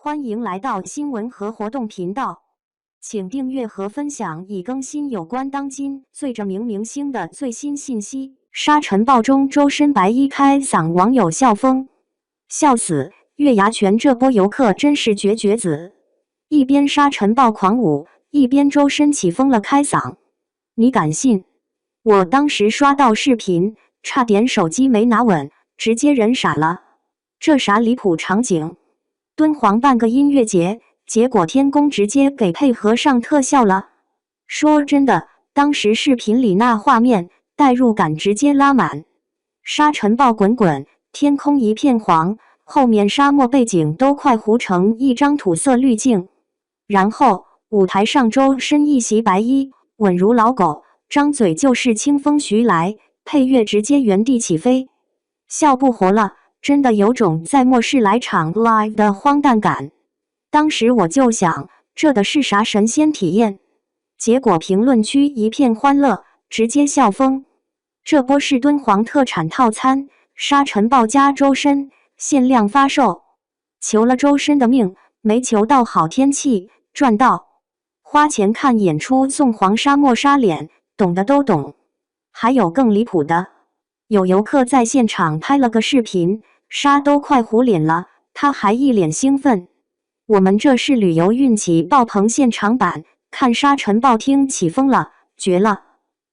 欢迎来到新闻和活动频道，请订阅和分享已更新有关当今最着名明星的最新信息。沙尘暴中周深白衣开嗓，网友笑疯，笑死！月牙泉这波游客真是绝子，一边沙尘暴狂舞，一边周深起疯了开嗓，你敢信？我当时刷到视频，差点手机没拿稳，直接人傻了，这啥离谱场景？敦煌办个音乐节，结果天宫直接给配合上特效了。说真的，当时视频里那画面代入感直接拉满，沙尘暴滚滚，天空一片黄，后面沙漠背景都快糊成一张土色滤镜。然后舞台上周深一袭白衣，稳如老狗，张嘴就是清风徐来，配乐直接原地起飞，笑不活了。真的有种在末世来场 live 的荒诞感。当时我就想，这的是啥神仙体验？结果评论区一片欢乐，直接笑疯。这波是敦煌特产套餐，沙尘暴加周深，限量发售。求了周深的命，没求到好天气，赚到。花钱看演出送黄沙漠沙脸，懂的都懂。还有更离谱的，有游客在现场拍了个视频，沙都快糊脸了，他还一脸兴奋。我们这是旅游运气爆棚现场版，看沙尘暴听起疯了，绝了！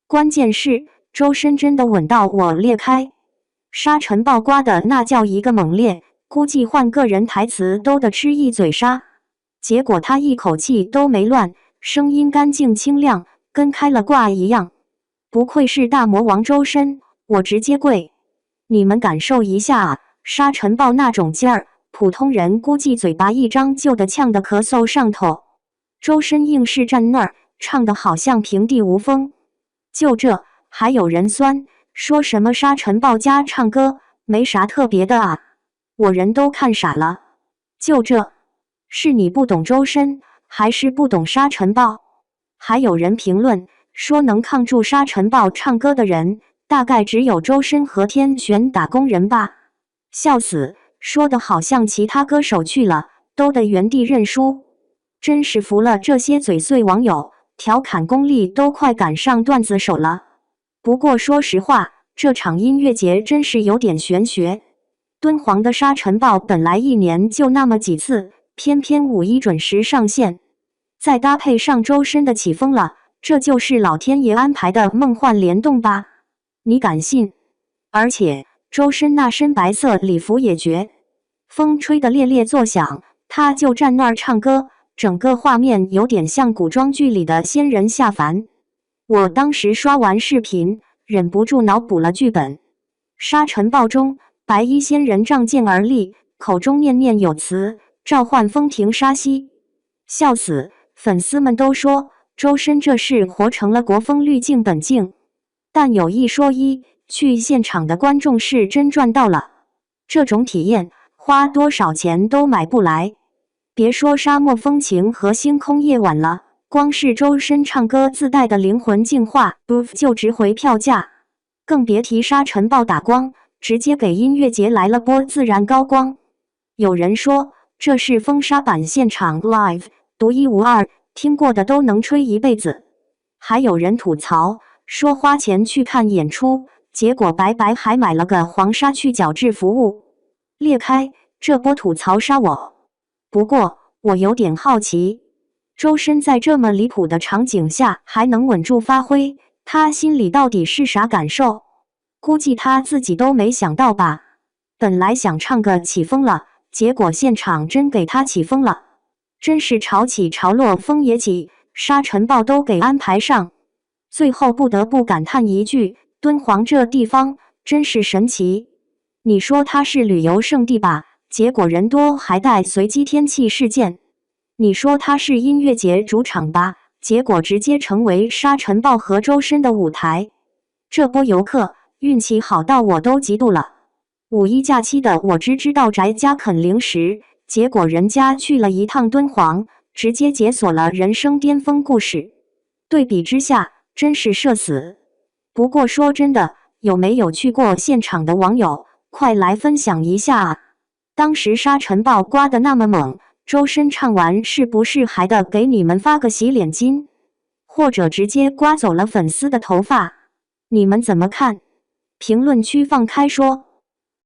关键是周深真的稳到我裂开，沙尘暴刮的那叫一个猛烈，估计换个人台词都得吃一嘴沙。结果他一口气都没乱，声音干净清亮，跟开了挂一样。不愧是大魔王周深，我直接跪！你们感受一下啊，沙尘暴那种劲儿，普通人估计嘴巴一张就得呛得咳嗽上头。周深硬是站那儿，唱得好像平地无风。就这，还有人酸，说什么沙尘暴加唱歌，没啥特别的啊，我人都看傻了。就这，是你不懂周深，还是不懂沙尘暴？还有人评论说能抗住沙尘暴唱歌的人，大概只有周深和天选打工人吧。笑死，说的好像其他歌手去了都得原地认输，真是服了这些嘴碎网友，调侃功力都快赶上段子手了。不过说实话，这场音乐节真是有点玄学。敦煌的沙尘暴本来一年就那么几次，偏偏5·1准时上线，再搭配上周深的起风了，这就是老天爷安排的梦幻联动吧？你敢信？而且周深那身白色礼服也绝，风吹得猎猎作响，他就站那儿唱歌，整个画面有点像古装剧里的仙人下凡。我当时刷完视频，忍不住脑补了剧本：沙尘暴中，白衣仙人仗剑而立，口中念念有词，召唤风停沙息。笑死！粉丝们都说周深这是活成了国风滤镜本镜。但有一说一，去现场的观众是真赚到了，这种体验花多少钱都买不来。别说沙漠风情和星空夜晚了，光是周深唱歌自带的灵魂净化 ，boof 就值回票价。更别提沙尘暴打光，直接给音乐节来了波自然高光。有人说这是风沙版现场 live， 独一无二，听过的都能吹一辈子。还有人吐槽说花钱去看演出，结果白白还买了个黄沙去角质服务。裂开，这波吐槽杀我！不过我有点好奇，周深在这么离谱的场景下还能稳住发挥，他心里到底是啥感受？估计他自己都没想到吧。本来想唱个起风了，结果现场真给他起风了，真是潮起潮落风也起，沙尘暴都给安排上。最后不得不感叹一句，敦煌这地方真是神奇。你说它是旅游胜地吧，结果人多还带随机天气事件。你说它是音乐节主场吧，结果直接成为沙尘暴和周深的舞台。这波游客运气好到我都嫉妒了。5·1假期的我只知道宅家啃零食，结果人家去了一趟敦煌，直接解锁了人生巅峰故事。对比之下，真是社死。不过说真的，有没有去过现场的网友，快来分享一下啊！当时沙尘暴刮得那么猛，周深唱完是不是还得给你们发个洗脸巾？或者直接刮走了粉丝的头发？你们怎么看？评论区放开说。